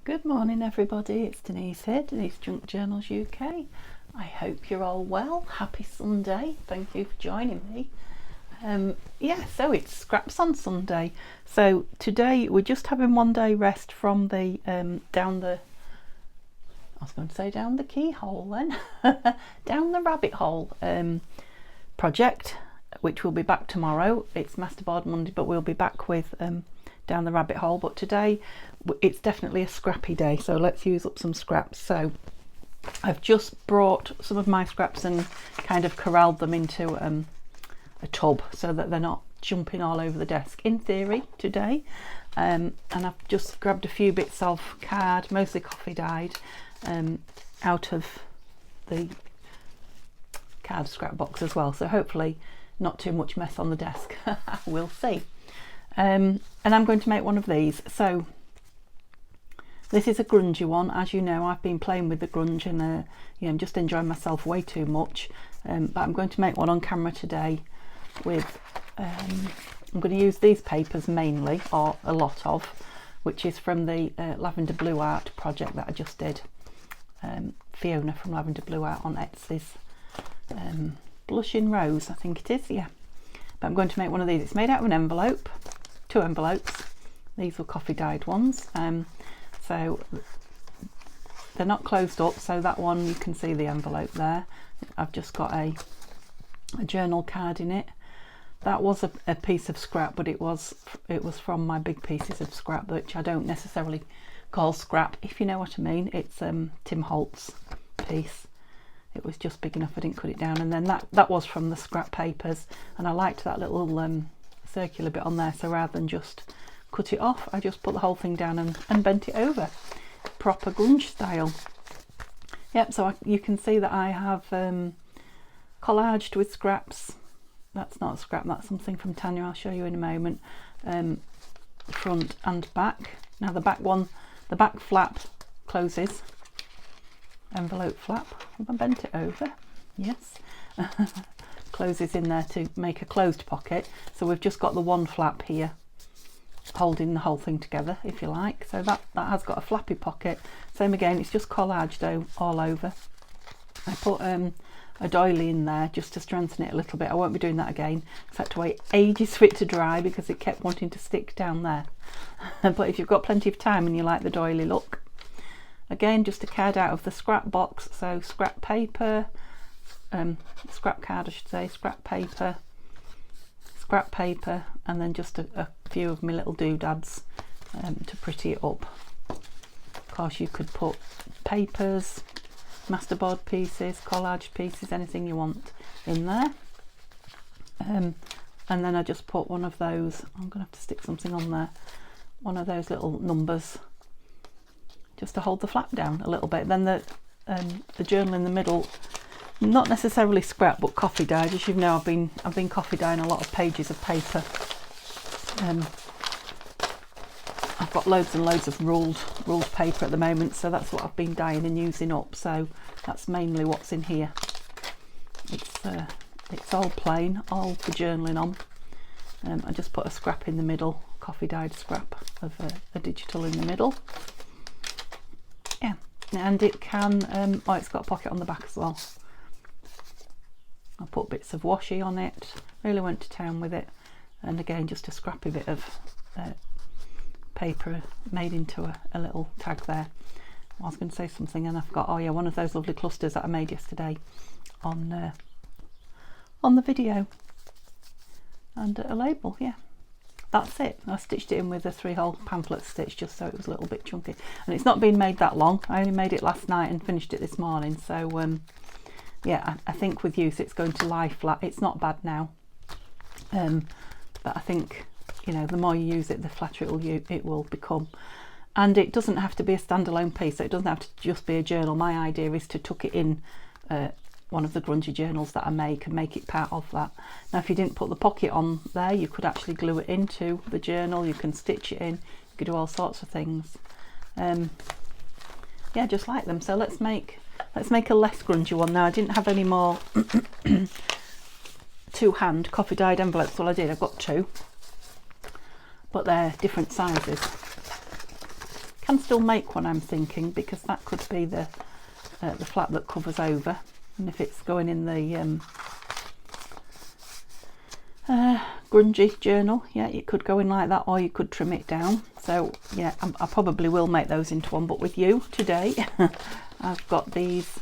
Good morning everybody, it's Denise here, Denise Junk Journals UK. I hope you're all well. Happy Sunday, thank you for joining me. So it's scraps on Sunday. So today we're just having one day rest from the down the keyhole then, down the rabbit hole project, which will be back tomorrow. It's Masterboard Monday, but we'll be back with down the rabbit hole. But today it's definitely a scrappy day, so let's use up some scraps. So I've just brought some of my scraps and kind of corralled them into a tub so that they're not jumping all over the desk in theory today. And I've just grabbed a few bits of card, mostly coffee dyed, out of the card scrap box as well, so hopefully not too much mess on the desk. We'll see. And I'm going to make one of these. So this is a grungy one. As you know, I've been playing with the grunge and I'm just enjoying myself way too much, but I'm going to make one on camera today with I'm going to use these papers mainly, or a lot of, which is from the Lavender Blue Art project that I just did. Fiona from Lavender Blue Art on Etsy's Blushing Rose, I think it is, yeah. But I'm going to make one of these. It's made out of an envelope, 2 envelopes. These were coffee dyed ones, so they're not closed up, so that one you can see the envelope there. I've just got a journal card in it. That was a piece of scrap, but it was from my big pieces of scrap, which I don't necessarily call scrap, if you know what I mean. It's Tim Holt's piece. It was just big enough I didn't cut it down, and then that was from the scrap papers, and I liked that little circular bit on there, so rather than just cut it off, I just put the whole thing down and bent it over, proper grunge style. Yep, so you can see that I have collaged with scraps. That's not a scrap, that's something from Tanya, I'll show you in a moment. Front and back. Now the back flap closes. Envelope flap. Have I bent it over? Yes. Closes in there to make a closed pocket. So we've just got the one flap here holding the whole thing together, if you like. So that has got a flappy pocket. Same again, it's just collaged all over. I put a doily in there just to strengthen it a little bit. I won't be doing that again. I had to wait ages for it to dry because it kept wanting to stick down there. But if you've got plenty of time and you like the doily look, again, just a card out of the scrap box. So scrap paper, scrap card I should say, scrap paper, and then just a few of my little doodads to pretty it up. Of course you could put papers, masterboard pieces, collage pieces, anything you want in there. And then I just put one of those, I'm gonna have to stick something on there, one of those little numbers just to hold the flap down a little bit. Then the journal in the middle, not necessarily scrap but coffee dyed. As you know, I've been coffee dyeing a lot of pages of paper. I've got loads and loads of ruled paper at the moment, so that's what I've been dyeing and using up. So that's mainly what's in here. It's all plain, all for journaling on. I just put a scrap in the middle, coffee dyed scrap of a digital in the middle. Yeah, and it can, it's got a pocket on the back as well. I put bits of washi on it, really went to town with it, and again just a scrappy bit of paper made into a little tag there. I was going to say something and I forgot. Oh yeah, one of those lovely clusters that I made yesterday on the video, and a label. Yeah, that's it. I stitched it in with a 3-hole pamphlet stitch just so it was a little bit chunky, and it's not been made that long. I only made it last night and finished it this morning, so yeah, I think with use it's going to lie flat. It's not bad now, but I think, you know, the more you use it, the flatter it will become. And it doesn't have to be a standalone piece, so it doesn't have to just be a journal. My idea is to tuck it in one of the grungy journals that I make and make it part of that. Now if you didn't put the pocket on there, you could actually glue it into the journal, you can stitch it in, you could do all sorts of things. Yeah, just like them. So let's make a less grungy one. Now I didn't have any more 2-hand coffee dyed envelopes. Well, I did, I've got 2, but they're different sizes. can still make one, I'm thinking, because that could be the flap that covers over, and if it's going in the grungy journal, yeah, it could go in like that, or you could trim it down. So yeah, I probably will make those into one, but with you today I've got these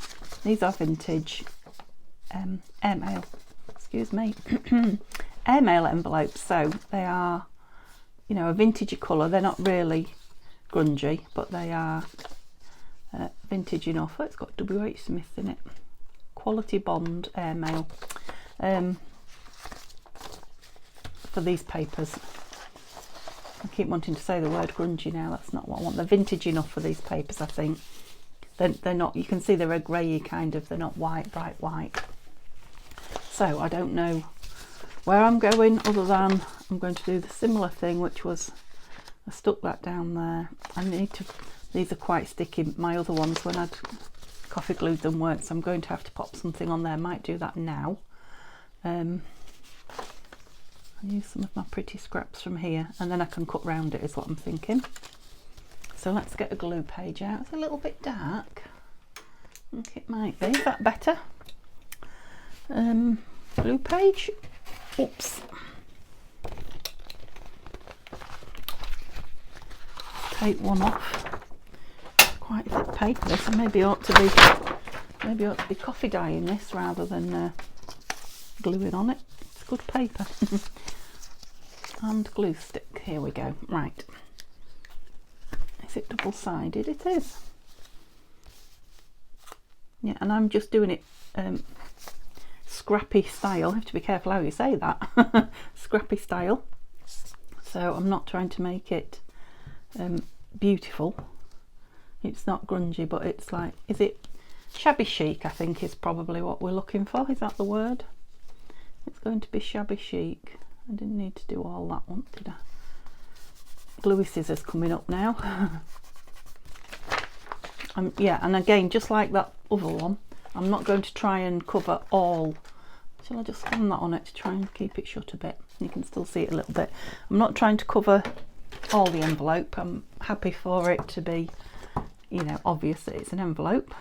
are vintage airmail, excuse me, airmail envelopes. So they are, you know, a vintagey colour. They're not really grungy, but they are vintage enough. Oh, it's got WH Smith in it. Quality bond airmail for these papers. I keep wanting to say the word grungy now. That's not what I want. They're vintage enough for these papers, I think. They're not, you can see they're a greyy kind of, they're not white, bright white. So I don't know where I'm going, other than I'm going to do the similar thing, which was I stuck that down there. I need to, these are quite sticky. My other ones, when I'd coffee glued them, weren't, so I'm going to have to pop something on there. I might do that now. I'll use some of my pretty scraps from here, and then I can cut round it, is what I'm thinking. So let's get a glue page out. It's a little bit dark. I think it might be. Is that better? Glue page. Oops. Take one off. Quite thick paper this, and maybe ought to be coffee dyeing this rather than gluing on it. It's good paper. And glue stick. Here we go. Right. Is it double-sided? It is. Yeah, and I'm just doing it scrappy style. I have to be careful how you say that. Scrappy style. So I'm not trying to make it beautiful. It's not grungy, but it's like, is it shabby chic? I think is probably what we're looking for. Is that the word? It's going to be shabby chic. I didn't need to do all that one, did I? Gluey scissors coming up now. Yeah, and again, just like that other one, I'm not going to try and cover all. Shall I just stand that on it to try and keep it shut a bit? You can still see it a little bit. I'm not trying to cover all the envelope. I'm happy for it to be, you know, obvious that it's an envelope,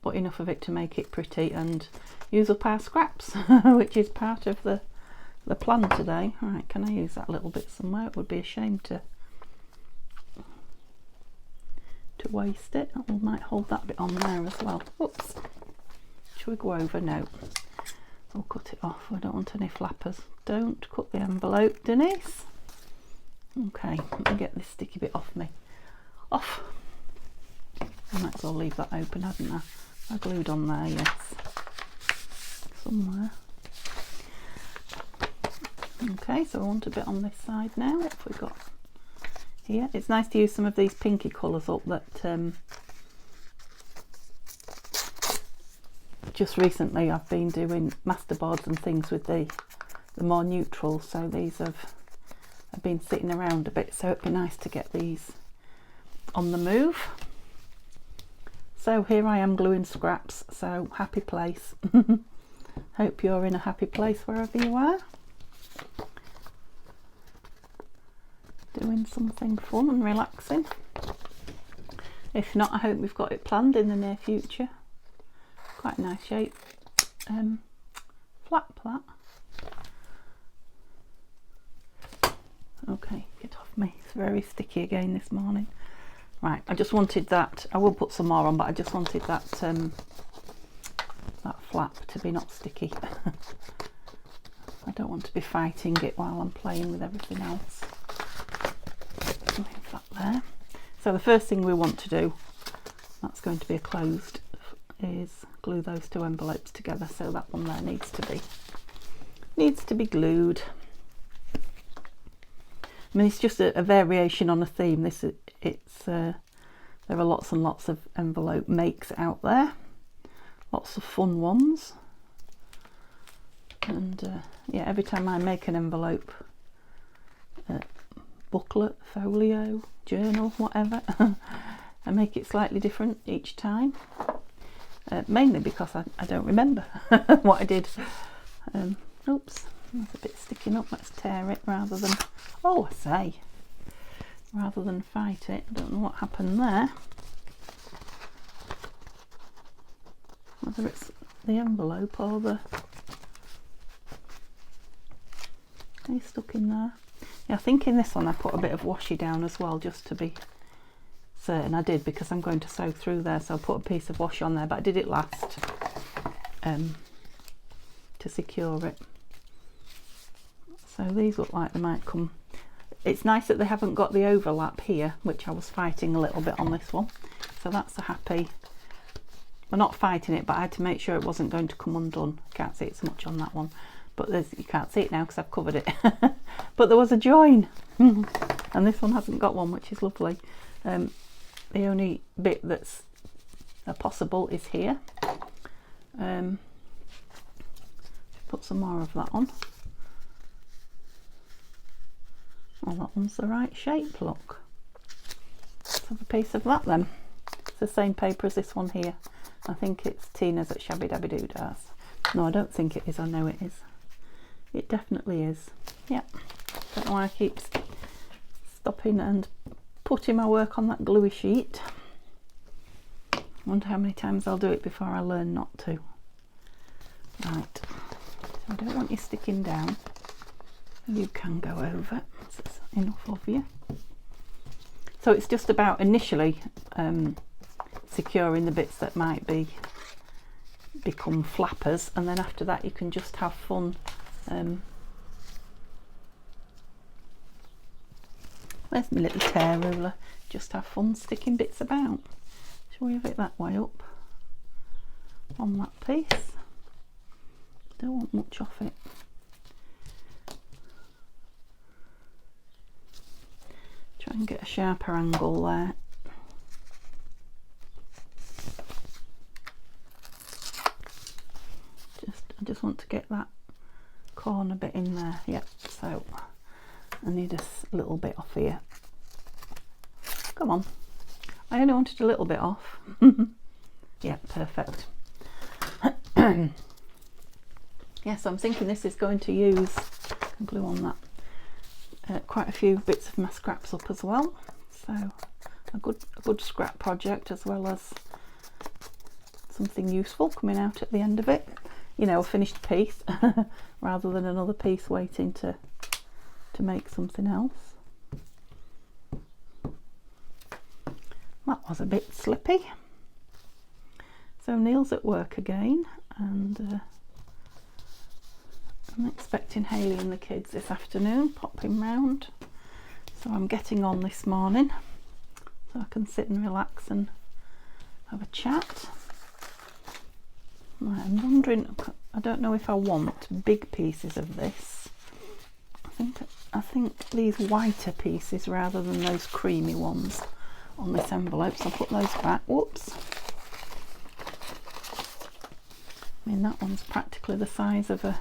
but enough of it to make it pretty and use up our scraps, which is part of the plan today. All right, can I use that little bit somewhere? It would be a shame to waste it. We might hold that bit on there as well. Whoops. Should we go over? No. We'll cut it off. I don't want any flappers. Don't cut the envelope, Denise. Okay, let me get this sticky bit off me. Off. I might as well leave that open, hadn't I? I glued on there, yes. Somewhere. Okay, so I want a bit on this side now. What have we got here? It's nice to use some of these pinky colours up that just recently I've been doing masterboards and things with the more neutral, so these have been sitting around a bit, so it'd be nice to get these on the move. So here I am gluing scraps, so happy place. Hope you're in a happy place wherever you are. Doing something fun and relaxing. If not, I hope we've got it planned in the near future. Quite a nice shape. Flap that. Okay, get off me. It's very sticky again this morning. Right, I just wanted that. I will put some more on, but I just wanted that that flap to be not sticky. I don't want to be fighting it while I'm playing with everything else. Leave that there. So the first thing we want to do, that's going to be a closed, is glue those two envelopes together. So that one there needs to be glued. I mean, it's just a variation on a theme. There are lots and lots of envelope makes out there, lots of fun ones, and yeah, every time I make an envelope, booklet, folio, journal, whatever, I make it slightly different each time, mainly because I don't remember what I did. Oops, that's a bit sticking up. Let's tear it rather than, oh, I say, rather than fight it. I don't know what happened there. Whether it's the envelope or the... He's stuck in there. Yeah, I think in this one I put a bit of washi down as well, just to be certain. I did, because I'm going to sew through there, so I put a piece of washi on there, but I did it last to secure it. So these look like they might come. It's nice that they haven't got the overlap here, which I was fighting a little bit on this one. So that's a happy... Well, not fighting it, but I had to make sure it wasn't going to come undone. Can't see it so much on that one, but you can't see it now because I've covered it. But there was a join, and this one hasn't got one, which is lovely. The only bit that's possible is here. Put some more of that on. Well, that one's the right shape, look. Let's have a piece of that then. It's the same paper as this one here. I think it's Tina's at Shabby Dabby Doodas. No, I don't think it is. I know it is. It definitely is. Yep. Don't know why I keep stopping and putting my work on that gluey sheet. I wonder how many times I'll do it before I learn not to. Right. So I don't want you sticking down. You can go over. That's enough of you. So it's just about initially securing the bits that might become flappers, and then after that you can just have fun. There's my little tear ruler. Just have fun sticking bits about. Shall we have it that way up on that piece? Don't want much off it. Try and get a sharper angle there. I just want to get that corner bit in there. Yep, so I need a little bit off here. Come on. I only wanted a little bit off. Yeah, perfect. Yeah, so I'm thinking this is going to use, glue on that, quite a few bits of my scraps up as well. So a good scrap project, as well as something useful coming out at the end of it. You know, a finished piece rather than another piece waiting to make something else. That was a bit slippy. So Neil's at work again, and I'm expecting Hayley and the kids this afternoon, popping round. So I'm getting on this morning so I can sit and relax and have a chat. Right, I'm wondering, I don't know if I want big pieces of this. I think these whiter pieces rather than those creamy ones on this envelope, so I'll put those back. Whoops. I mean, that one's practically the size of a...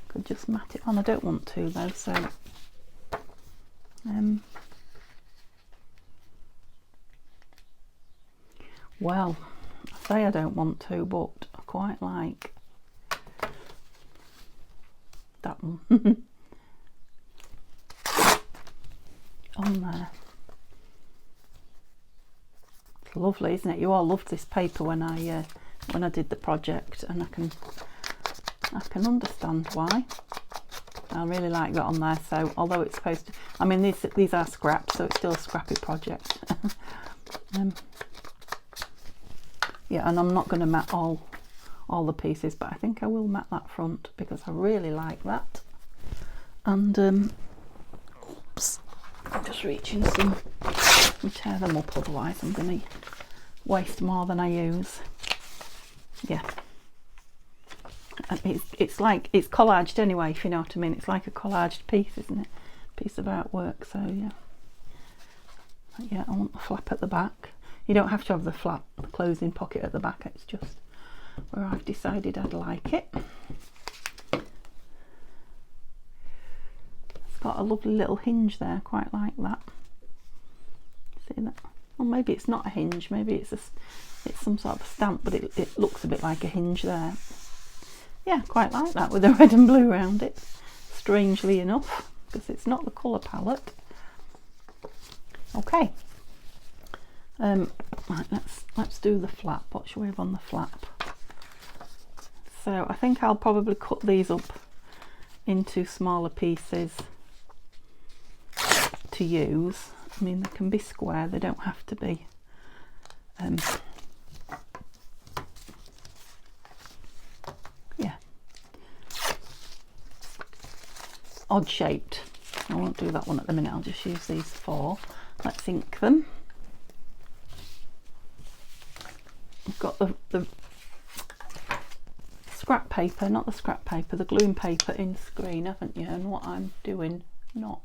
Could just mat it on. I don't want to though, so... Well, I say I don't want to, but I quite like that one. On there. It's lovely, isn't it? You all loved this paper when I did the project, and I can understand why. I really like that on there. So although it's supposed to, I mean, these are scraps, so it's still a scrappy project. Yeah, and I'm not going to mat all the pieces, but I think I will mat that front because I really like that. And oops, I'm just reaching some and tear them up, otherwise I'm going to waste more than I use. Yeah, and it's like, it's collaged anyway, if you know what I mean. It's like a collaged piece, isn't it? Piece of artwork. So yeah, but yeah, I want the flap at the back. You don't have to have the flap, the closing pocket at the back. It's just where I've decided I'd like it. It's got a lovely little hinge there, quite like that. See that? Well, maybe it's not a hinge, maybe it's some sort of stamp, but it looks a bit like a hinge there. Yeah, quite like that with the red and blue around it, strangely enough, because it's not the colour palette. Okay. Right, let's do the flap. What shall we have on the flap? So I think I'll probably cut these up into smaller pieces to use. I mean, they can be square, they don't have to be yeah, odd shaped. I won't do that one at the minute, I'll just use these 4. Let's ink them. I've got the scrap paper, not the scrap paper, the gluing paper in screen, haven't you? And what I'm doing, not.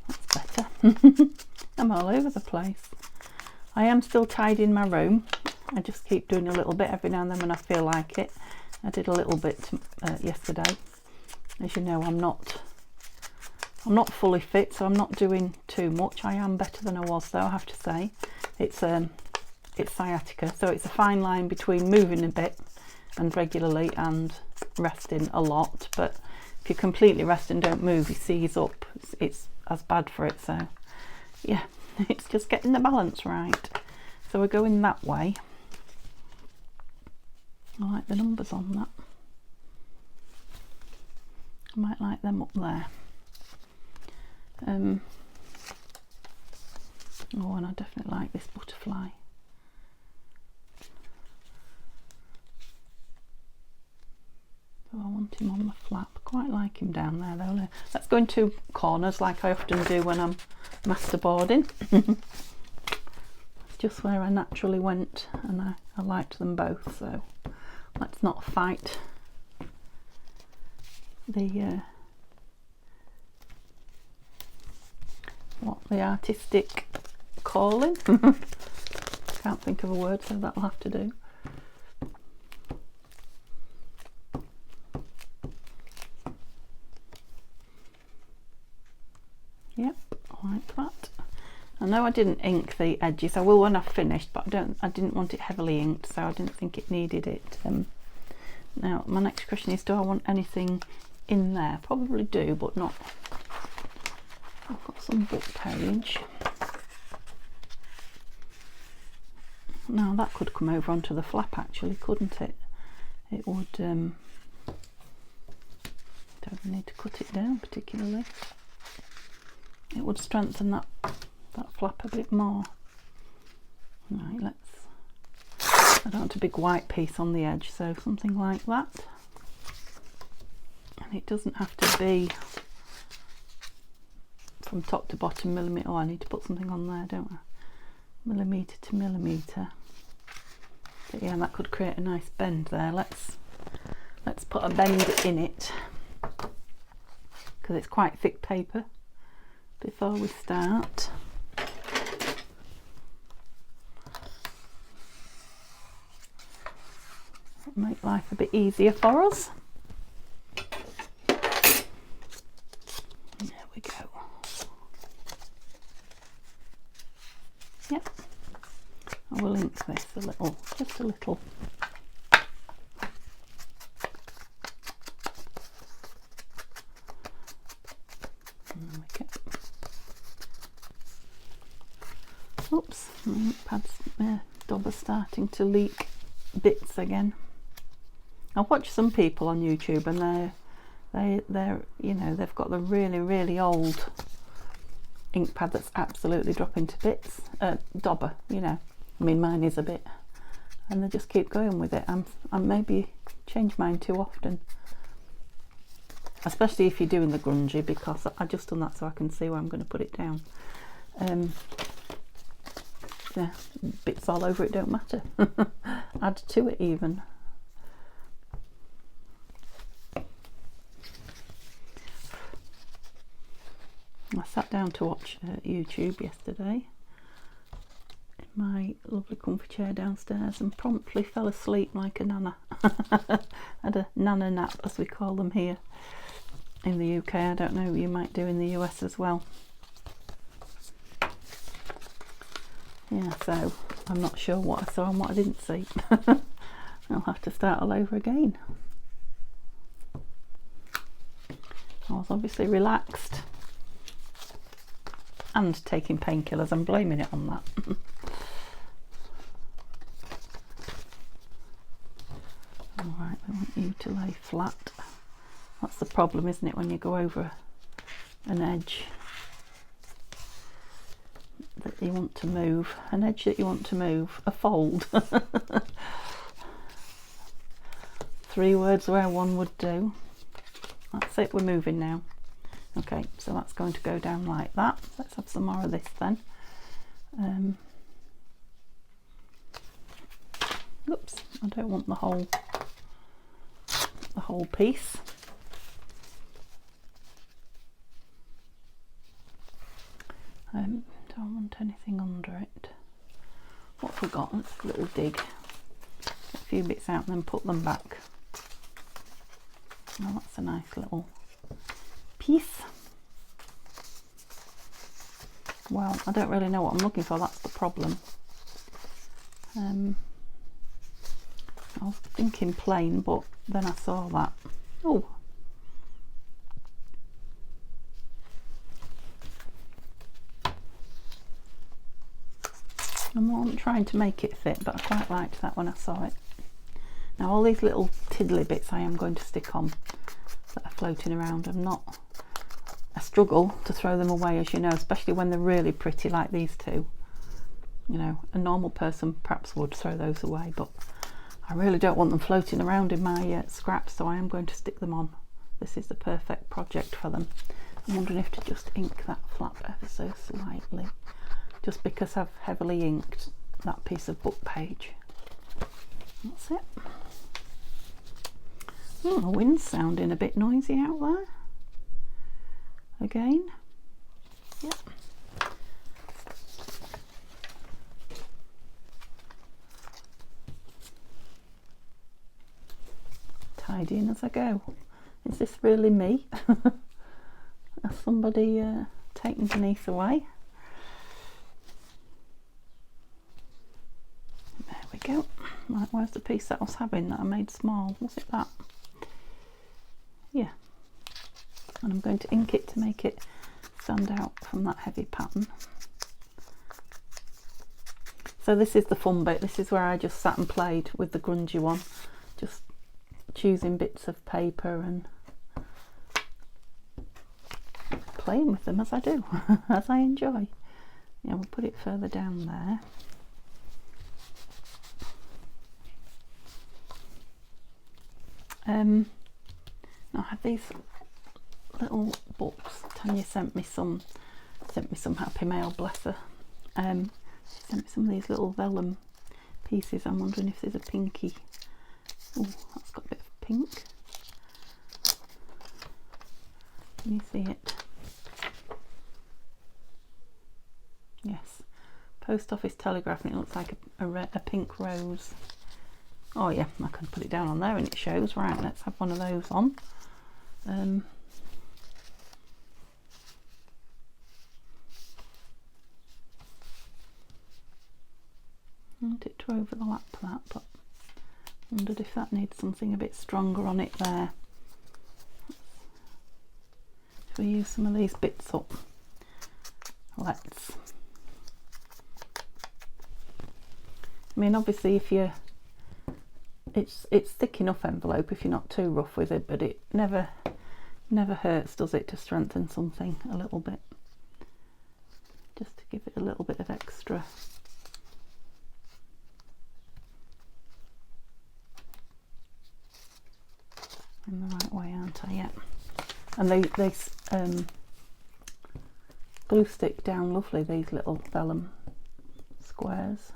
That's better. I'm all over the place. I am still tidying my room. I just keep doing a little bit every now and then when I feel like it. I did a little bit yesterday. As you know, I'm not fully fit, so I'm not doing too much. I am better than I was, though, I have to say. It's sciatica, so it's a fine line between moving a bit and regularly and resting a lot. But if you completely rest and don't move, you seize up. It's as bad for it. So yeah, it's just getting the balance right. So we're going that way. I like the numbers on that. I might like them up there. Oh, and I definitely like this butterfly. So I want him on the flap. Quite like him down there though. Let's go into corners like I often do when I'm masterboarding. It's just where I naturally went, and I liked them both, so let's not fight the the artistic calling. Can't think of a word, so that'll have to do. Yep, like that. I know I didn't ink the edges. I will when I've finished, but I didn't want it heavily inked, so I didn't think it needed it. Now my next question is, do I want anything in there? Probably do, but not. I've got some book page. Now that could come over onto the flap actually, couldn't it? It would, don't need to cut it down particularly. It would strengthen that flap a bit more. Right, I don't want a big white piece on the edge, so something like that. And it doesn't have to be from top to bottom millimetre. Oh, I need to put something on there, don't I? Millimetre to millimetre. But yeah, that could create a nice bend there. Let's put a bend in it, because it's quite thick paper. Before we start, make life a bit easier for us. There we go. Yep, I will ink this a little, just a little. There we go. Oops, my ink pad's dauber starting to leak bits again. I watch some people on YouTube, and they're you know, they've got the really old ink pad that's absolutely dropping to bits. Dauber, you know. I mean, mine is a bit, and they just keep going with it. I maybe change mine too often, especially if you're doing the grungy, because I just done that so I can see where I'm going to put it down. Yeah, bits all over it don't matter. Add to it even. I sat down to watch YouTube yesterday in my lovely comfy chair downstairs and promptly fell asleep like a nana. Had a nana nap, as we call them here in the UK. I don't know, you might do in the US as well. Yeah, so I'm not sure what I saw and what I didn't see. I'll have to start all over again. I was obviously relaxed and taking painkillers. I'm blaming it on that. Alright, we want you to lay flat. That's the problem, isn't it, when you go over an edge that you want to move. An edge that you want to move. A fold. 3 words where one would do. That's it, we're moving now. Okay, so that's going to go down like that. Let's have some more of this then. Oops, I don't want the whole piece. Don't want anything under it. What have we got? Let's have a little dig. Get a few bits out and then put them back. Oh, that's a nice little piece. Well, I don't really know what I'm looking for, that's the problem. I was thinking plain, but then I saw that. Oh! I wasn't trying to make it fit, but I quite liked that when I saw it. Now all these little tiddly bits I am going to stick on that are floating around. I struggle to throw them away, as you know, especially when they're really pretty like these two. You know, a normal person perhaps would throw those away, but I really don't want them floating around in my scraps, so I am going to stick them on. This is the perfect project for them. I'm wondering if to just ink that flap ever so slightly, just because I've heavily inked that piece of book page. That's it. Oh, the wind's sounding a bit noisy out there. Again. Yep. Tidying as I go. Is this really me? Has somebody taken Denise away? There we go. Right, where's the piece that I was having that I made small? Was it that? Yeah. And I'm going to ink it to make it stand out from that heavy pattern. So this is the fun bit. This is where I just sat and played with the grungy one, just choosing bits of paper and playing with them as I do, as I enjoy. Yeah, we'll put it further down there. I have these little books. Tanya sent me some Happy Mail, bless her. She sent me some of these little vellum pieces. I'm wondering if there's a pinky. Oh, that's got a bit of pink. Can you see it? Yes. Post Office Telegraph, and it looks like a pink rose. Oh yeah, I can put it down on there and it shows. Right, let's have one of those on. I want it to overlap that, but I wondered if that needs something a bit stronger on it there. Should we use some of these bits up? Let's. I mean, obviously if you it's thick enough envelope if you're not too rough with it, but it never hurts, does it, to strengthen something a little bit, just to give it a little bit of extra. In the right way, aren't I? Yeah. And they glue stick down lovely, these little vellum squares.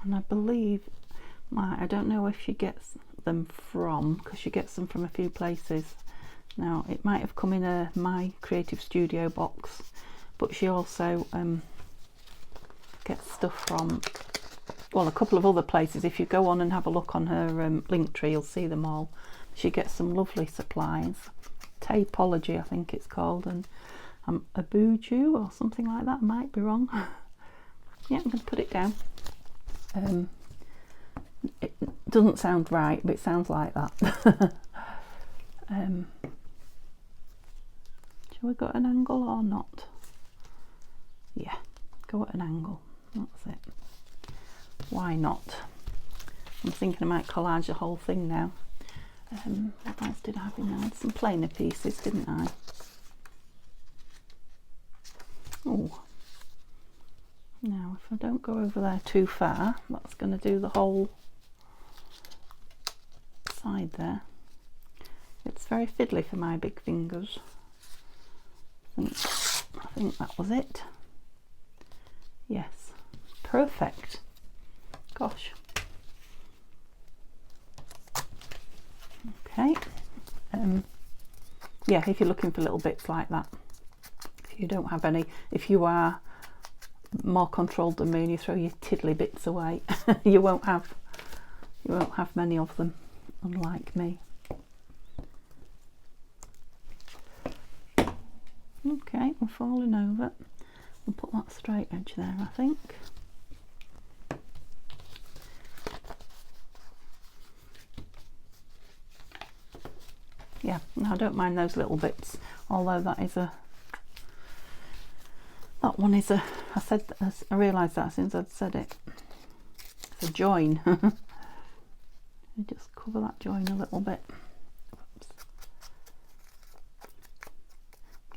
And I believe, I don't know if she gets them from, because she gets them from a few places. Now it might have come in a My Creative Studio box, but she also gets stuff from, well, a couple of other places. If you go on and have a look on her link tree, you'll see them all. She gets some lovely supplies. Tapology, I think it's called, and Abuju or something like that. I might be wrong. Yeah, I'm going to put it down. It doesn't sound right, but it sounds like that. Shall we go at an angle or not? Yeah, go at an angle. That's it. Why not? I'm thinking I might collage the whole thing now. What else did I have in there? I had some plainer pieces, didn't I? Oh, now if I don't go over there too far, that's going to do the whole side there. It's very fiddly for my big fingers. I think that was it. Yes, perfect. Gosh. Okay. Yeah, if you're looking for little bits like that, if you don't have any, if you are more controlled than me and you throw your tiddly bits away, you won't have many of them, unlike me. Okay, we're falling over. We'll put that straight edge there, I think. Yeah, no, I don't mind those little bits, although that one is a, I realised that since I'd said it, it's a join. You just cover that join a little bit. Oops.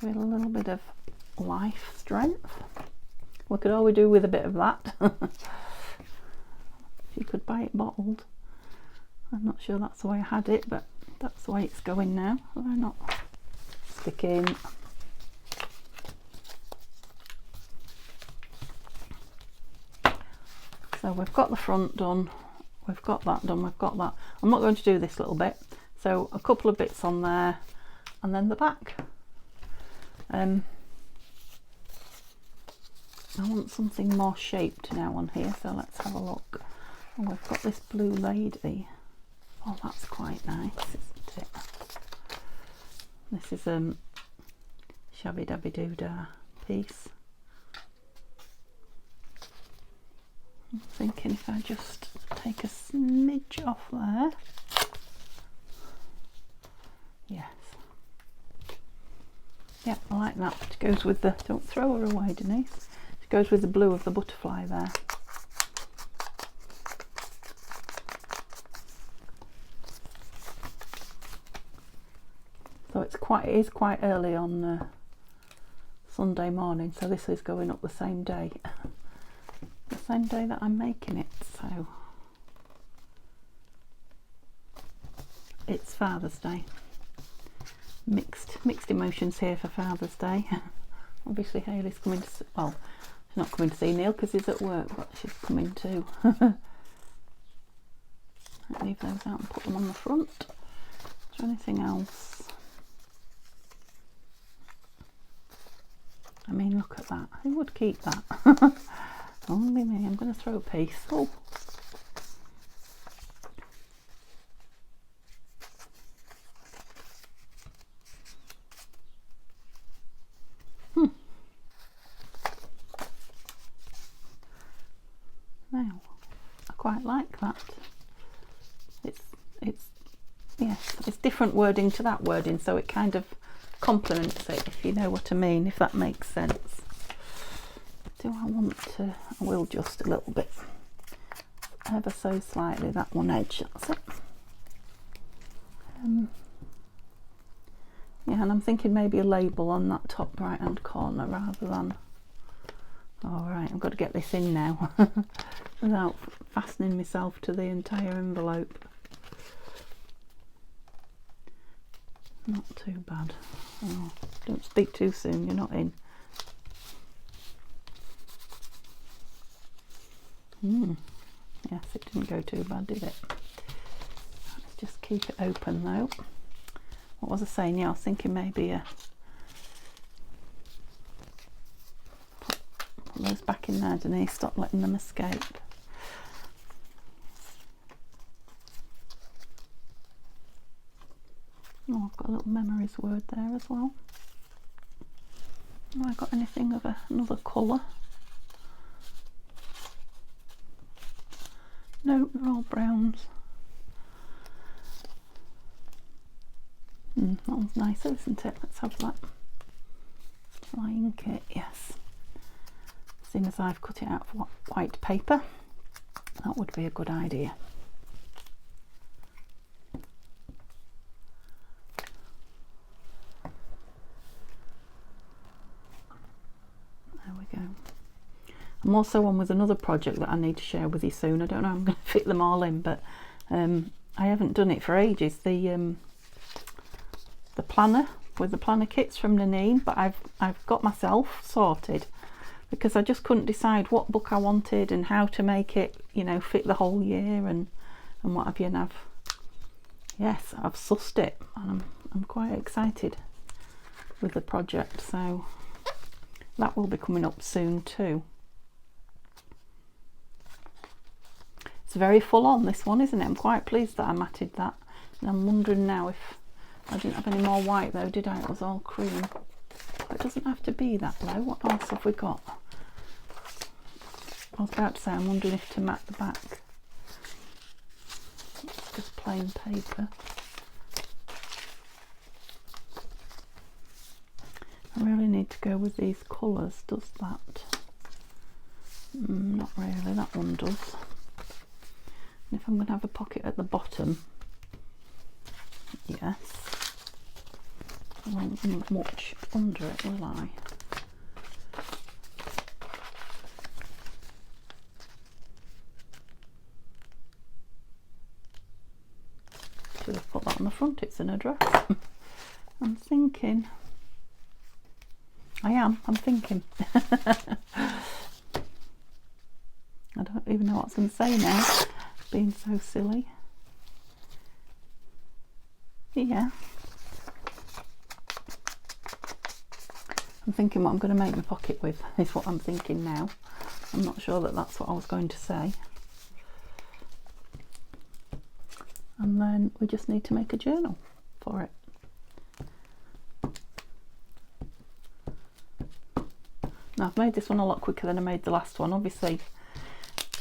Give it a little bit of life strength. We could always do with a bit of that. If you could buy it bottled. I'm not sure that's the way I had it, but that's the way it's going now. Why not stick in? So we've got the front done, we've got that done, we've got that. I'm not going to do this little bit, so a couple of bits on there and then the back. I want something more shaped now on here, so let's have a look. Oh, we've got this blue lady. Oh, that's quite nice, isn't it? This is Shabby Dabby Doodah piece. I'm thinking if I just take a smidge off there. Yes. Yeah, I like that. It goes with the, don't throw her away, Denise. It goes with the blue of the butterfly there. So it is quite early on Sunday morning, so this is going up the same day. The same day that I'm making it, so it's Father's Day. Mixed emotions here for Father's Day. Obviously Hayley's coming to see, well, she's not coming to see Neil because he's at work, but she's coming too. I'll leave those out and put them on the front. Is there anything else? I mean, look at that. Who would keep that? Only me. I'm going to throw a piece. Oh. Now, I quite like that. It's different wording to that wording, so it kind of complements it, if you know what I mean, if that makes sense. Do I want to? I will just a little bit, ever so slightly, that one edge, that's it. Yeah, and I'm thinking maybe a label on that top right hand corner rather than, alright, I've got to get this in now without fastening myself to the entire envelope. Not too bad. Oh, don't speak too soon, you're not in. Yes, it didn't go too bad, did it? Let's just keep it open though. What was I saying? Yeah, I was thinking maybe put those back in there, Denise. Stop letting them escape. Oh, I've got a little memories word there as well. Have I got anything of another colour? No, they're all browns. That one's nicer, isn't it? Let's have that. Flying kit, yes. Seeing as I've cut it out of white paper, that would be a good idea. There we go. I'm also on with another project that I need to share with you soon. I don't know how I'm going to fit them all in, but I haven't done it for ages. The planner with the planner kits from Nanine, but I've got myself sorted because I just couldn't decide what book I wanted and how to make it, you know, fit the whole year and what have you. And I've sussed it, and I'm quite excited with the project, so that will be coming up soon too. It's very full on, this one, isn't it? I'm quite pleased that I matted that, and I'm wondering now if I didn't have any more white though, did I? It was all cream. It doesn't have to be that low. What else have we got? I was about to say, I'm wondering if to mat the back. It's just plain paper. I really need to go with these colours. Does that? Not really, that one does. And if I'm going to have a pocket at the bottom, yes. I won't much under it, will I? Should have put that on the front, it's an address. I'm thinking. I'm thinking. I don't even know what I was going to say now, being so silly. Yeah. I'm thinking what I'm going to make my pocket with is what I'm thinking now. I'm not sure that that's what I was going to say. And then we just need to make a journal for it. Now I've made this one a lot quicker than I made the last one. Obviously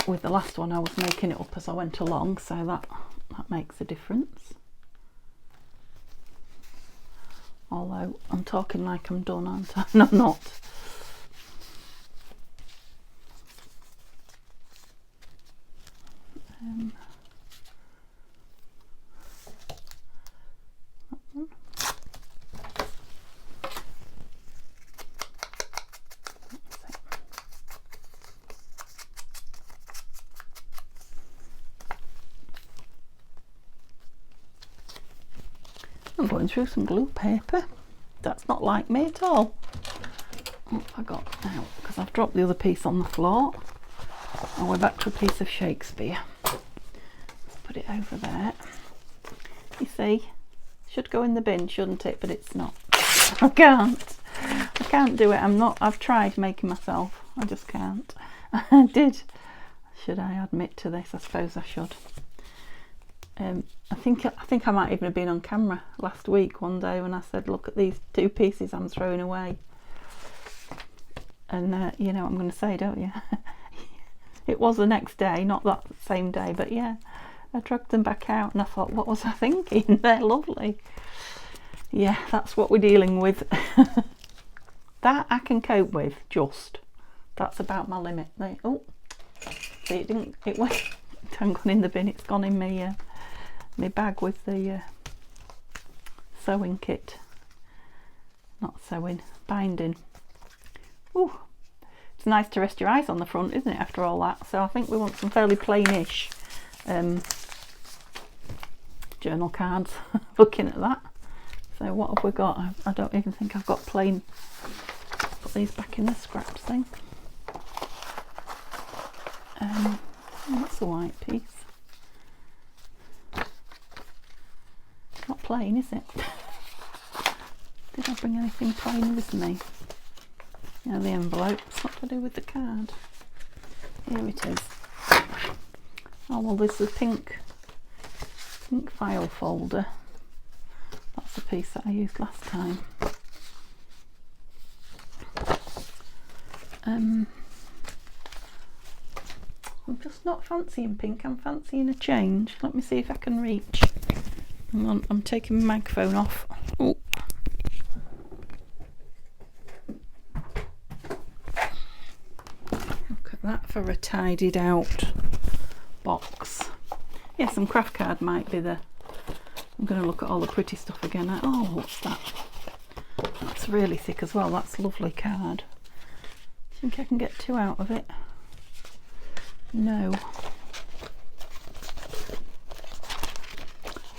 with the last one I was making it up as I went along, so that makes a difference. Although I'm talking like I'm done, aren't I? No, I'm not. I'm going through some glue paper. That's not like me at all. What have I got now? Because I've dropped the other piece on the floor. And we're back to a piece of Shakespeare. Let's put it over there. You see, should go in the bin, shouldn't it? But it's not. I can't do it. I've tried making myself. I just can't. I did. Should I admit to this? I suppose I should. I think I might even have been on camera last week one day when I said, look at these two pieces I'm throwing away. And you know what I'm going to say, don't you? It was the next day, not that same day, but yeah, I dragged them back out and I thought, what was I thinking? They're lovely. Yeah, that's what we're dealing with. That I can cope with, just. That's about my limit. Oh, see, it went, it hasn't gone in the bin, it's gone in my bag with the sewing kit. Not sewing, binding. Ooh, it's nice to rest your eyes on the front, isn't it, after all that? So I think we want some fairly plainish journal cards. Looking at that. So what have we got? I don't even think I've got plain. Put these back in the scraps thing. That's a white piece. Not plain, is it? Did I bring anything plain with me? Yeah, the envelopes. What to do with the card? Here it is. Oh well, there's the pink file folder. That's the piece that I used last time. I'm just not fancying pink, I'm fancying a change. Let me see if I can reach. Hang on, I'm taking my microphone off. Oh. Look at that for a tidied out box. Yeah, some craft card might be the... I'm going to look at all the pretty stuff again. Oh, what's that? That's really thick as well. That's a lovely card. Do you think I can get 2 out of it? No.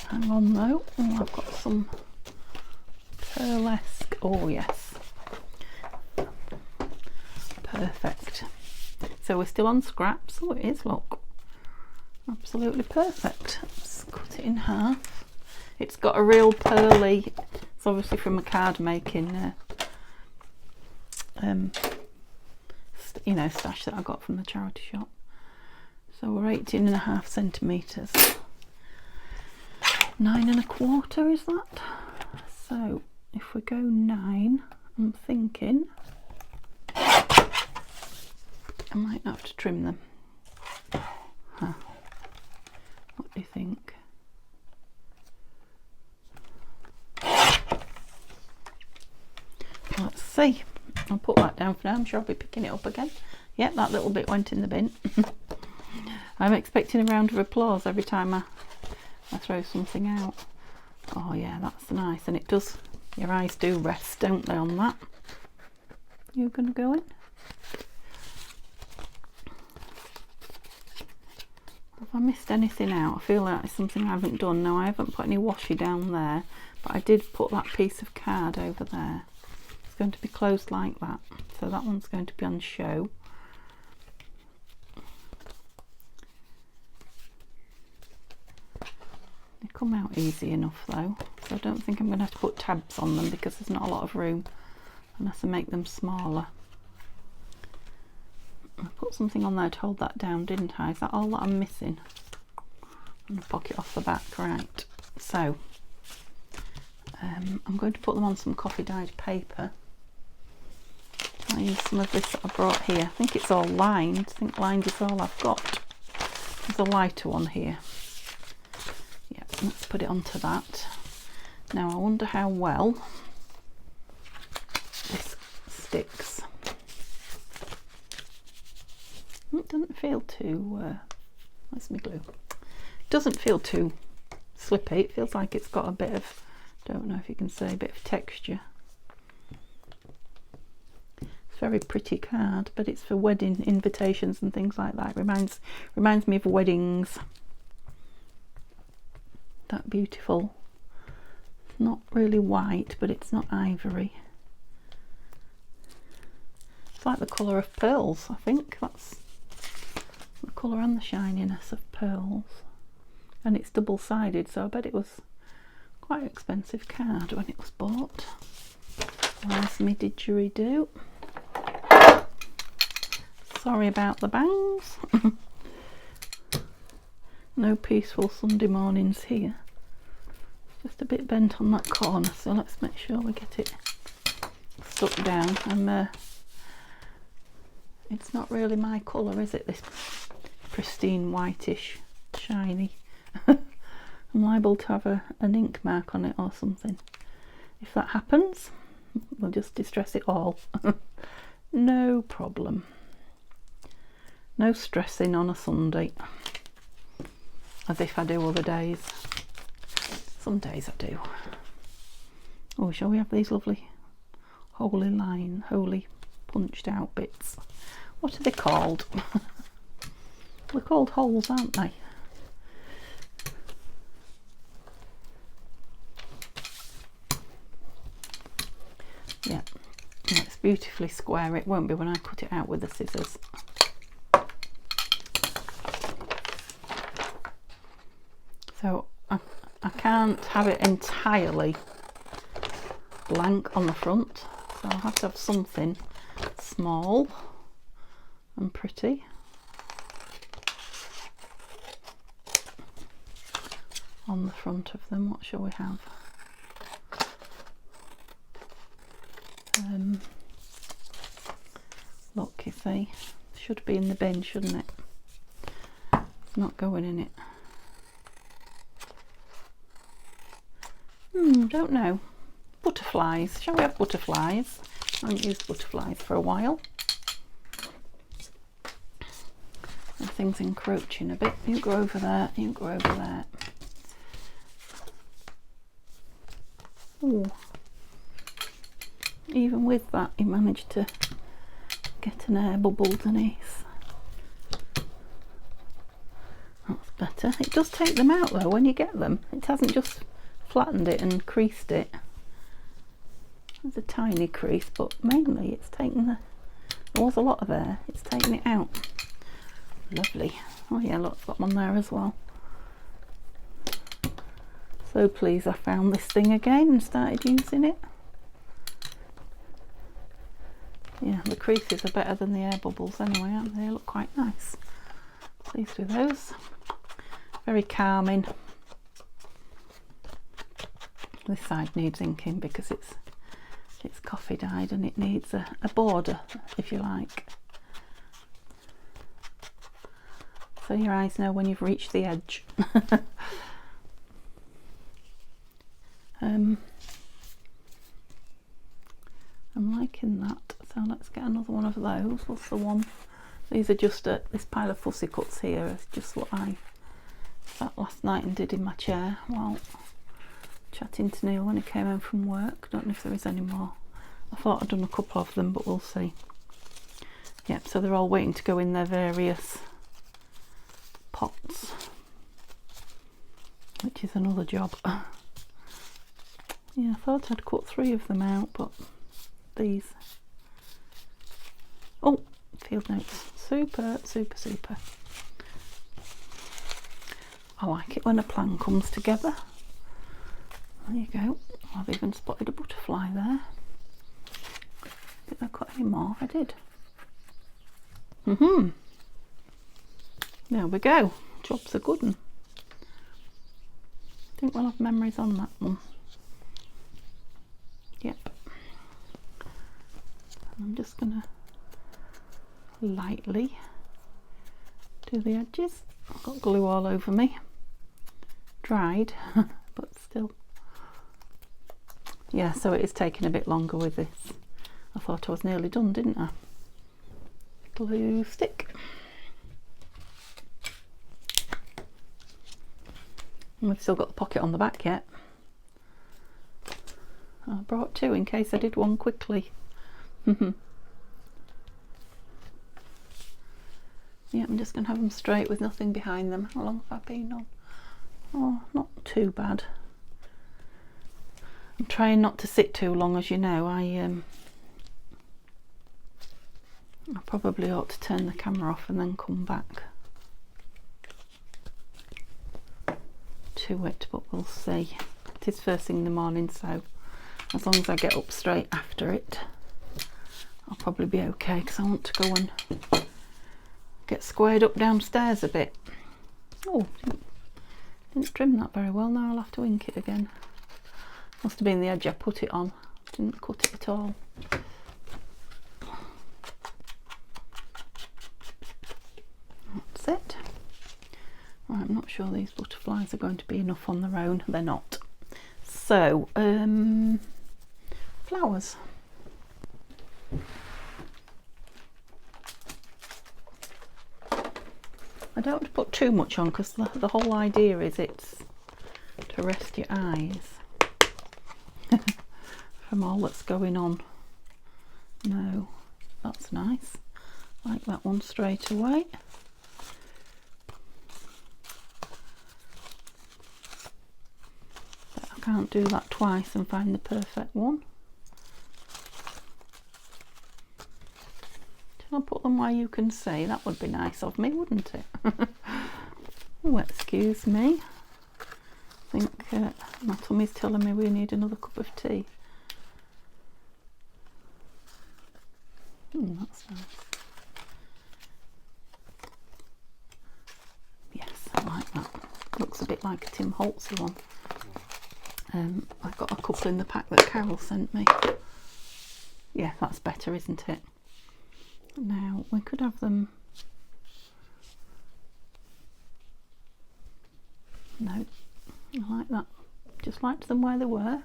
Hang on though. Oh, I've got some pearlesque. Oh yes. Perfect. So we're still on scraps. Oh, it is, look. Absolutely perfect. Let's cut it in half. It's got a real pearly, it's obviously from a card making stash that I got from the charity shop. So we're 18.5 centimetres. 9 1/4 is that? So if we go 9, I'm thinking I might have to trim them. Huh. What do you think? Let's see. I'll put that down for now. I'm sure I'll be picking it up again. Yep, that little bit went in the bin. I'm expecting a round of applause every time I throw something out. Oh yeah, that's nice. And it does, your eyes do rest, don't they, on that? You're going to go in? Have I missed anything out? I feel like it's something I haven't done. No, I haven't put any washi down there, but I did put that piece of card over there. It's going to be closed like that, so that one's going to be on show. They come out easy enough though, so I don't think I'm going to have to put tabs on them because there's not a lot of room unless I make them smaller. I put something on there to hold that down, didn't I? Is that all that I'm missing? I'm going to pocket off the back, right. So, I'm going to put them on some coffee dyed paper. I'll use some of this that I brought here. I think it's all lined. I think lined is all I've got. There's a lighter one here. Yeah, let's put it onto that. Now I wonder how well this sticks. It doesn't feel too, where's my glue? It doesn't feel too slippy. It feels like it's got a bit of, don't know if you can say, a bit of texture. It's a very pretty card, but it's for wedding invitations and things like that. It reminds me of weddings. That beautiful. It's not really white, but it's not ivory. It's like the colour of pearls, I think. That's the colour and the shininess of pearls. And it's double-sided, so I bet it was quite an expensive card when it was bought. Where's me didgeridoo? Sorry about the bangs. No peaceful Sunday mornings here. It's just a bit bent on that corner, so let's make sure we get it stuck down. It's not really my colour, is it? This pristine whitish shiny. I'm liable to have an ink mark on it or something. If that happens, we'll just distress it all. No problem. No stressing on a Sunday, as if I do other days. Some days I do. Oh, shall we have these lovely holy punched out bits? What are they called? They're called holes, aren't they? Yeah, it's beautifully square. It won't be when I cut it out with the scissors. So I can't have it entirely blank on the front, so I'll have to have something small and pretty on the front of them. What shall we have? Look, you see, should be in the bin, shouldn't it? not going in it. Don't know. Butterflies. Shall we have butterflies? I haven't used butterflies for a while. Everything's encroaching a bit. You go over there, you go over there. Ooh. Even with that, he managed to get an air bubble underneath. That's better. It does take them out though when you get them. It hasn't just flattened it and creased it. There's a tiny crease, but mainly it's taken there was a lot of air. It's taken it out. Lovely. Oh yeah, look, I've got one there as well. So pleased I found this thing again and started using it. Yeah, the creases are better than the air bubbles anyway, aren't they? They look quite nice. Pleased with those. Very calming. This side needs inking because it's coffee dyed and it needs a border, if you like. So your eyes know when you've reached the edge. I'm liking that, so let's get another one of those. What's the one? These are just this pile of fussy cuts here is just what I sat last night and did in my chair while chatting to Neil when he came home from work. Don't know if there is any more. I thought I'd done a couple of them, but we'll see. Yep, so they're all waiting to go in their various pots, which is another job. Yeah, I thought I'd cut 3 of them out, but these. Oh, field notes. Super, super, super. I like it when a plan comes together. There you go. I've even spotted a butterfly there. Did I cut any more? I did. There we go. Job's a good one. I think we'll have memories on that one. Yep. I'm just gonna lightly do the edges. I've got glue all over me. Dried, but still. Yeah, so it is taking a bit longer with this. I thought I was nearly done, didn't I? Glue stick. And we've still got the pocket on the back yet. I brought 2 in case I did one quickly. Yeah, I'm just going to have them straight with nothing behind them. How long have I been on? Oh, not too bad. I'm trying not to sit too long, as you know. I probably ought to turn the camera off and then come back to it, but we'll see. It is first thing in the morning, so as long as I get up straight after it, I'll probably be okay, because I want to go and get squared up downstairs a bit. Oh, didn't trim that very well. Now I'll have to ink it again. Must have been the edge I put it on. Didn't cut it at all. That's it. Right, I'm not sure these butterflies are going to be enough on their own. They're not. So, flowers. I don't want to put too much on because the whole idea is it's to rest your eyes from all that's going on. No, that's nice. Like that one straight away. But I can't do that twice and find the perfect one. I'll put them where you can see. That would be nice of me, wouldn't it? Oh, excuse me. I think my tummy's telling me we need another cup of tea. That's nice. Yes, I like that. Looks a bit like a Tim Holtzy one. I've got a couple in the pack that Carol sent me. Yeah, that's better, isn't it? Now we could have them No, I like that. Just liked them where they were.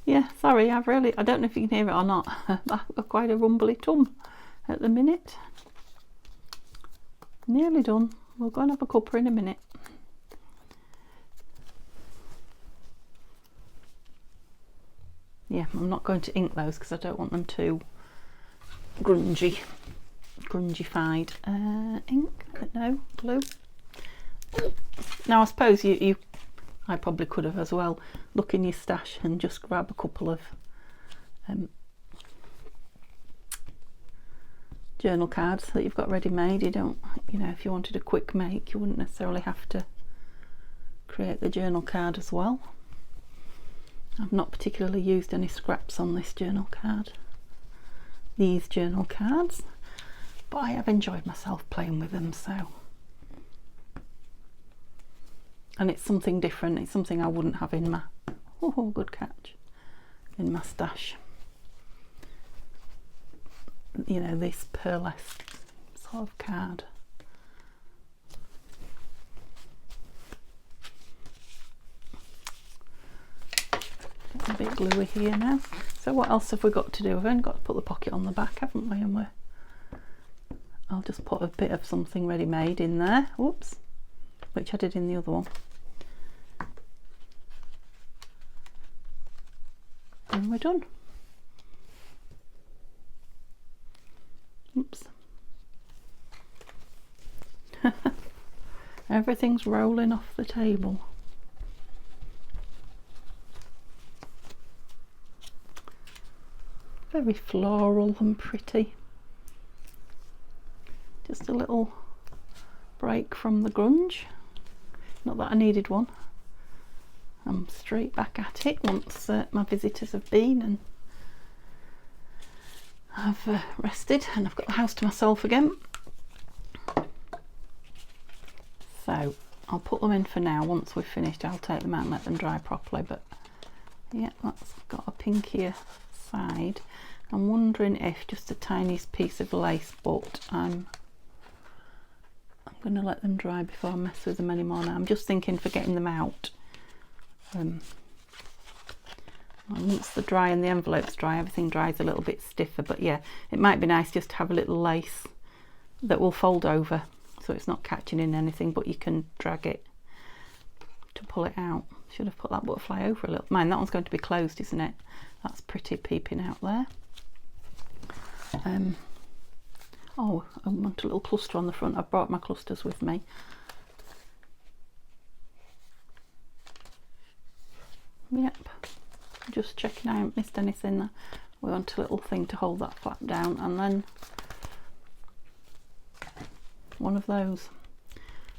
Yeah, sorry, I don't know if you can hear it or not. I've got quite a rumbly tum at the minute. Nearly done. We'll go and have a cuppa in a minute. Yeah, I'm not going to ink those because I don't want them too grungified. Ink? No, glue. Now I suppose I probably could have as well. Look in your stash and just grab a couple of journal cards that you've got ready made. You don't, if you wanted a quick make, you wouldn't necessarily have to create the journal card as well. I've not particularly used any scraps on this journal card, these journal cards, but I have enjoyed myself playing with them, so. And it's something different, it's something I wouldn't have in my, oh good catch, in my stash. This pearlesque sort of card. Getting a bit gluey here now. So what else have we got to do? We've only got to put the pocket on the back, haven't we? And I'll just put a bit of something ready made in there. Whoops, which I did in the other one. And we're done. Oops. Everything's rolling off the table. Very floral and pretty. Just a little break from the grunge. Not that I needed one. I'm straight back at it once my visitors have been and I've rested and I've got the house to myself again. So I'll put them in for now. Once we've finished, I'll take them out and let them dry properly. But yeah, that's got a pinkier side. I'm wondering if just the tiniest piece of lace, but I'm going to let them dry before I mess with them anymore now. I'm just thinking for getting them out. Once they're dry and the envelope's dry, everything dries a little bit stiffer, but yeah, it might be nice just to have a little lace that will fold over so it's not catching in anything, but you can drag it to pull it out. Should have put that butterfly over a little. Mind, that one's going to be closed, isn't it? That's pretty peeping out there. Oh, I want a little cluster on the front. I've brought my clusters with me. Yep, just checking I haven't missed anything there. We want a little thing to hold that flap down, and then one of those.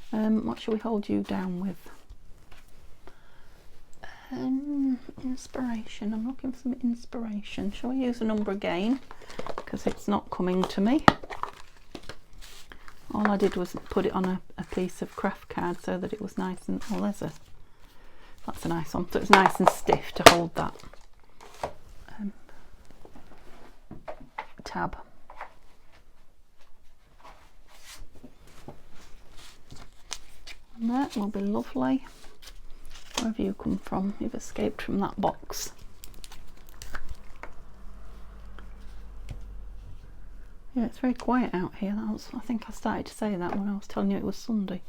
What shall we hold you down with? Inspiration. I'm looking for some inspiration. Shall we use a number again? Because it's not coming to me. All I did was put it on a piece of craft card so that it was nice and, oh, that's a nice one. So it's nice and stiff to hold that tab. And that will be lovely. Where have you come from? You've escaped from that box. Yeah, it's very quiet out here. I think I started to say that when I was telling you it was Sunday.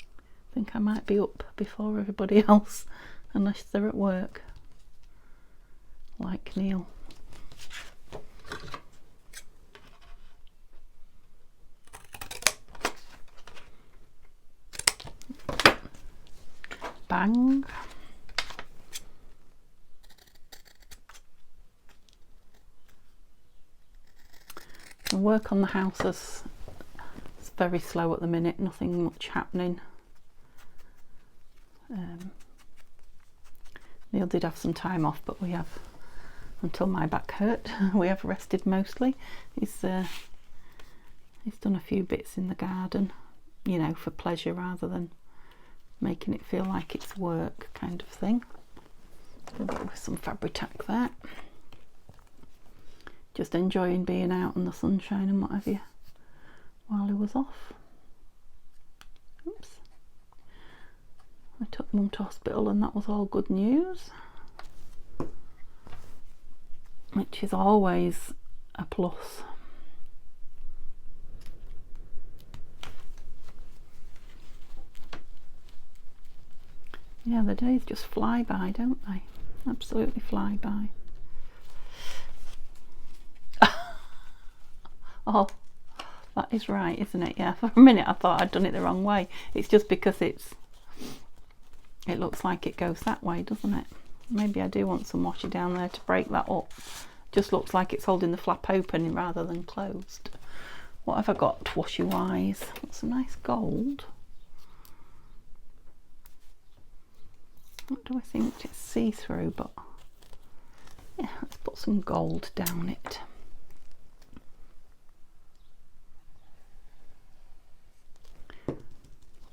I think I might be up before everybody else, unless they're at work, like Neil. Bang. The work on the house is very slow at the minute, nothing much happening. Neil did have some time off, but we have, until my back hurt, we have rested mostly. He's done a few bits in the garden, you know, for pleasure rather than making it feel like it's work kind of thing. A bit with some Fabri-Tac there. Just enjoying being out in the sunshine and what have you while he was off. Oops. I took Mum to hospital and that was all good news, which is always a plus. Yeah, the days just fly by, don't they? Absolutely fly by. Oh, that is right, isn't it? Yeah, for a minute I thought I'd done it the wrong way. It's just because it looks like it goes that way, doesn't it? Maybe I do want some washi down there to break that up. Just looks like it's holding the flap open rather than closed. What have I got washi wise? Got some nice gold. What do I think? It's see-through, but yeah, let's put some gold down it.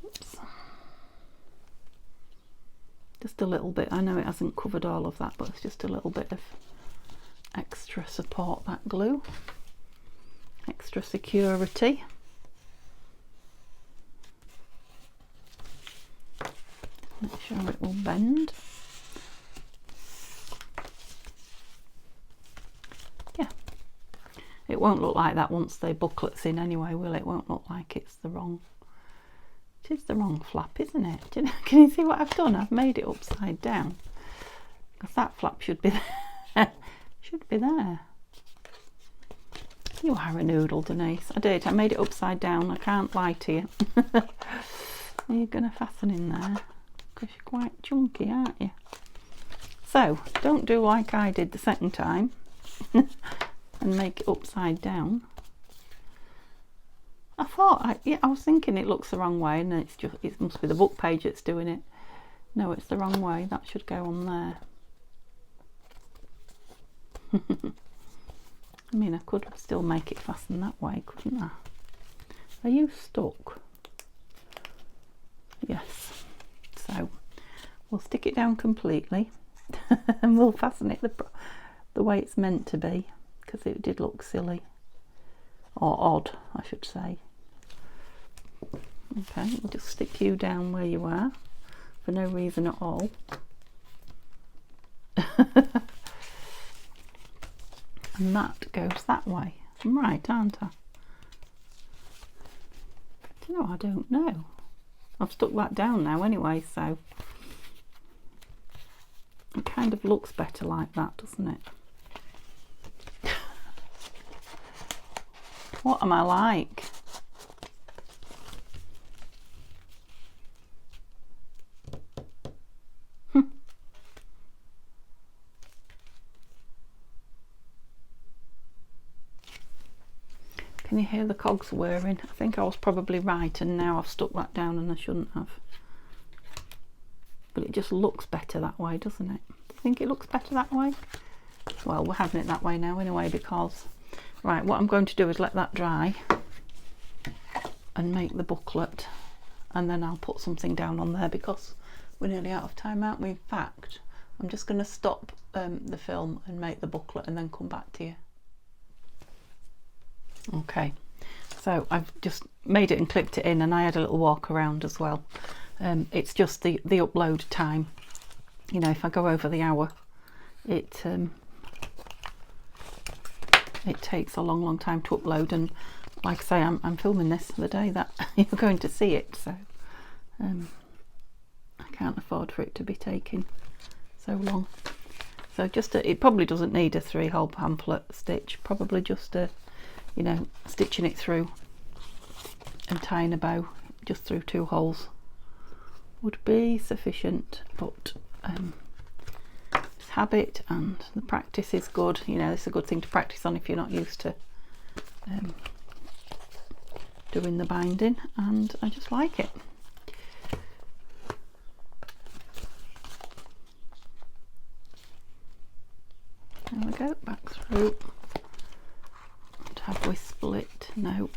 Oops. Just a little bit. I know it hasn't covered all of that, but it's just a little bit of extra support, that glue. Extra security. Make sure it will bend. Yeah, it won't look like that once the booklet's in anyway, will it? It won't look like it's the wrong. It is the wrong flap, isn't it? Can you see what I've done? I've made it upside down because that flap should be there. Should be there. You are a noodle, Denise. I did. I made it upside down. I can't lie to you. Are you going to fasten in there? Because you're quite chunky, aren't you? So don't do like I did the second time and make it upside down. I thought, I was thinking it looks the wrong way, and it's just, it must be the book page that's doing it. No, it's the wrong way. That should go on there. I mean, I could still make it fasten that way, couldn't I? Are you stuck? Yes. So we'll stick it down completely and we'll fasten it the way it's meant to be, because it did look silly, or odd I should say. Okay, we'll just stick you down where you are for no reason at all. And that goes that way. I'm right, aren't I? Do you know, I don't know. I've stuck that down now anyway, so it kind of looks better like that, doesn't it? What am I like? Can you hear the cogs whirring? I think I was probably right, and now I've stuck that down and I shouldn't have. But it just looks better that way, doesn't it? Do you think it looks better that way? Well, we're having it that way now anyway, because... Right, what I'm going to do is let that dry and make the booklet, and then I'll put something down on there because we're nearly out of time, aren't we? In fact, I'm just going to stop the film and make the booklet and then come back to you. Okay, so I've just made it and clipped it in, and I had a little walk around as well. It's just the upload time. You know, if I go over the hour, it takes a long time to upload, and like I say, I'm filming this the day that you're going to see it, so I can't afford for it to be taking so long. So just it probably doesn't need a 3-hole pamphlet stitch, probably just a, you know, stitching it through and tying a bow just through 2 holes would be sufficient. But it's habit, and the practice is good. You know, it's a good thing to practice on if you're not used to doing the binding, and I just like it. There we go, back through. Have we split? No.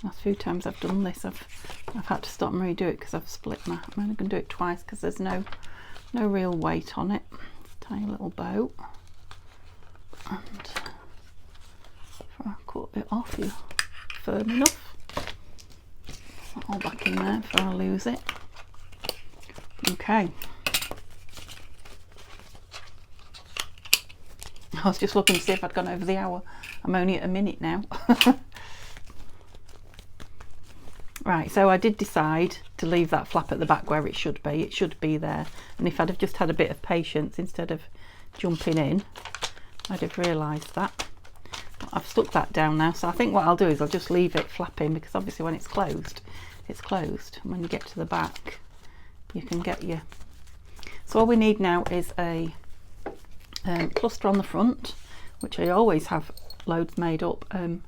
Last few times I've done this, I've had to stop and redo it because I've split my. I'm only going to do it twice because there's no real weight on it. Tiny little bow, and if I cut it off, you're firm enough. that all back in there before I lose it. Okay. I was just looking to see if I'd gone over the hour. I'm only at a minute now. Right, so I did decide to leave that flap at the back where it should be. It should be there. And if I'd have just had a bit of patience instead of jumping in, I'd have realised that. But I've stuck that down now. So I think what I'll do is I'll just leave it flapping, because obviously when it's closed, it's closed. And when you get to the back, you can get your... So all we need now is a cluster on the front, which I always have loads made up. And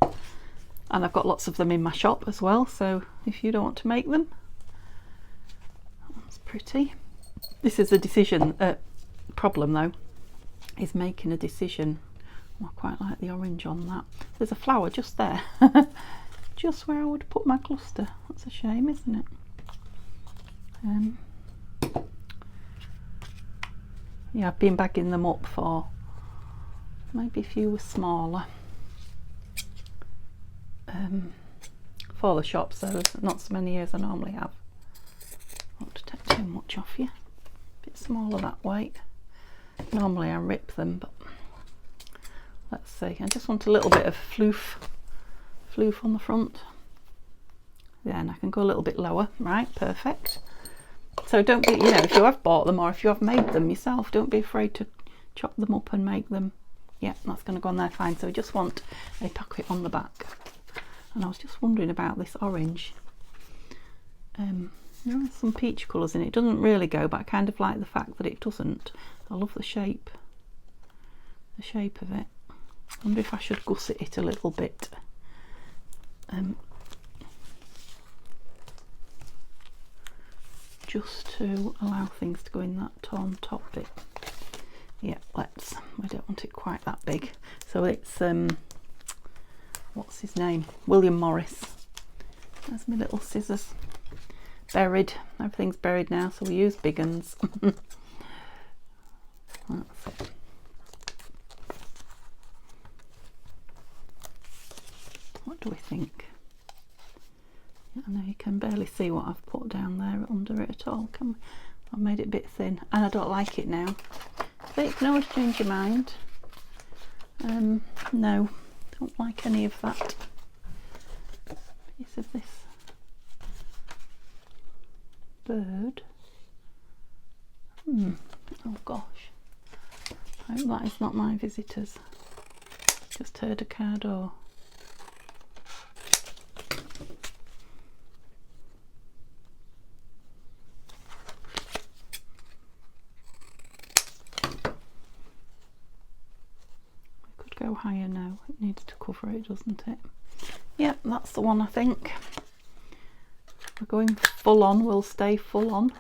I've got lots of them in my shop as well, so if you don't want to make them, that's pretty. This is a decision problem though, is making a decision. Oh, I quite like the orange on that. There's a flower just there, just where I would put my cluster. That's a shame, isn't it? Yeah, I've been bagging them up for maybe a few were smaller. For the shop, so not so many as I normally have. Not to take too much off you. A bit smaller that way. Normally I rip them, but let's see. I just want a little bit of floof on the front. Then I can go a little bit lower. Right, perfect. So don't be, you know, if you have bought them or if you have made them yourself, don't be afraid to chop them up and make them. Yeah, that's going to go on there fine. So we just want a pocket on the back. And I was just wondering about this orange. There are some peach colours in it. It doesn't really go, but I kind of like the fact that it doesn't. I love the shape of it. I wonder if I should gusset it a little bit. Just to allow things to go in that torn top bit. Yeah, let's. I don't want it quite that big. So it's what's his name? William Morris. There's my little scissors. Buried. Everything's buried now, so we use big uns. That's it. What do we think? I know you can barely see what I've put down there under it at all, can we? I've made it a bit thin, and I don't like it now. So you can always change your mind. No. Don't like any of that piece of this bird. Oh gosh, I hope that is not my visitors. Just heard a car door. Go higher now. It needs to cover it, doesn't it? Yep, that's the one I think. We're going full on, we'll stay full on.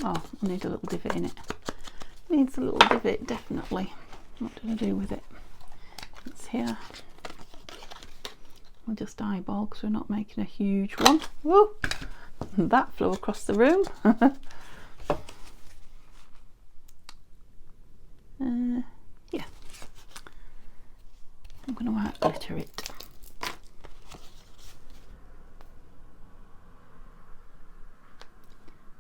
Oh, I need a little divot in it. Needs a little divot, definitely. What did I do with it? It's here. We'll just eyeball because we're not making a huge one. Whoa! That flew across the room. Yeah, I'm going to glitter it.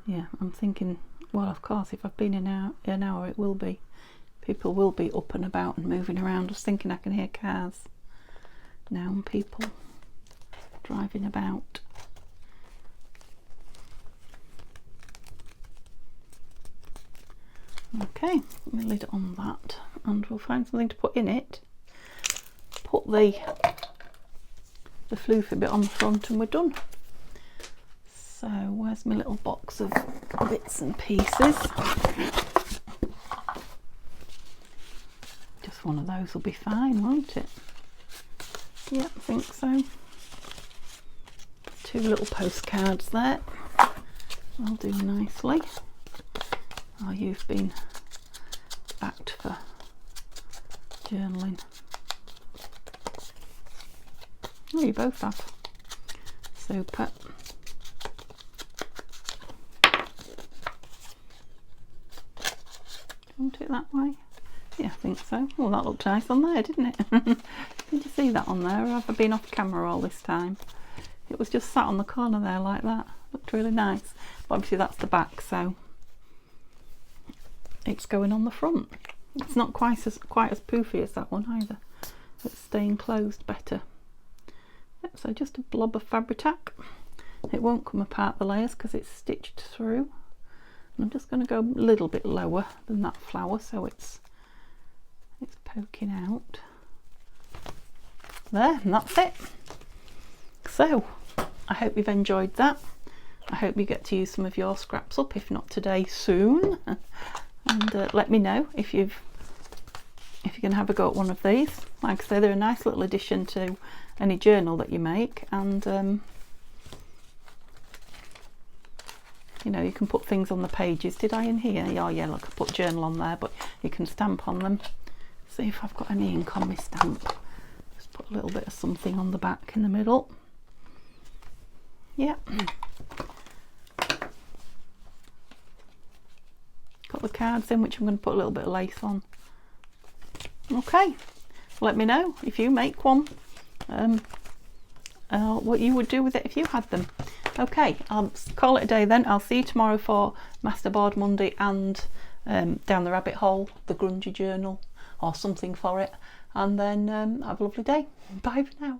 Yeah, I'm thinking, well, of course, if I've been in an hour, it will be. People will be up and about and moving around. I was thinking I can hear cars now and people driving about. Okay, let me lid on that and we'll find something to put in it. Put the floofy bit on the front and we're done. So where's my little box of bits and pieces? Just one of those will be fine, won't it? Yeah, I think so. 2 little postcards there. I'll do nicely. Oh, you've been backed for journaling. Oh, you both have. Super. Want it that way? Yeah, I think so. Well, that looked nice on there, didn't it? Did you see that on there, or have I been off camera all this time? It was just sat on the corner there like that. Looked really nice. But obviously that's the back, so it's going on the front. It's not quite as poofy as that one either. It's staying closed better. Yep, so just a blob of Fabri-Tac. It won't come apart the layers because it's stitched through. And I'm just going to go a little bit lower than that flower so it's poking out. There, and that's it. So I hope you've enjoyed that. I hope you get to use some of your scraps up, if not today, soon. And let me know if you're going to have a go at one of these. Like I say, they're a nice little addition to any journal that you make, and you know, you can put things on the pages. Did I in here? Oh yeah, look, I put journal on there, but you can stamp on them. See if I've got any ink on my stamp. Just put a little bit of something on the back in the middle. Yeah. Got the cards in, which I'm going to put a little bit of lace on. Okay, let me know if you make one, what you would do with it if you had them. Okay, I'll call it a day then. I'll see you tomorrow for Masterboard Monday and Down the Rabbit Hole, the grungy journal, or something for it. And then have a lovely day. Bye for now.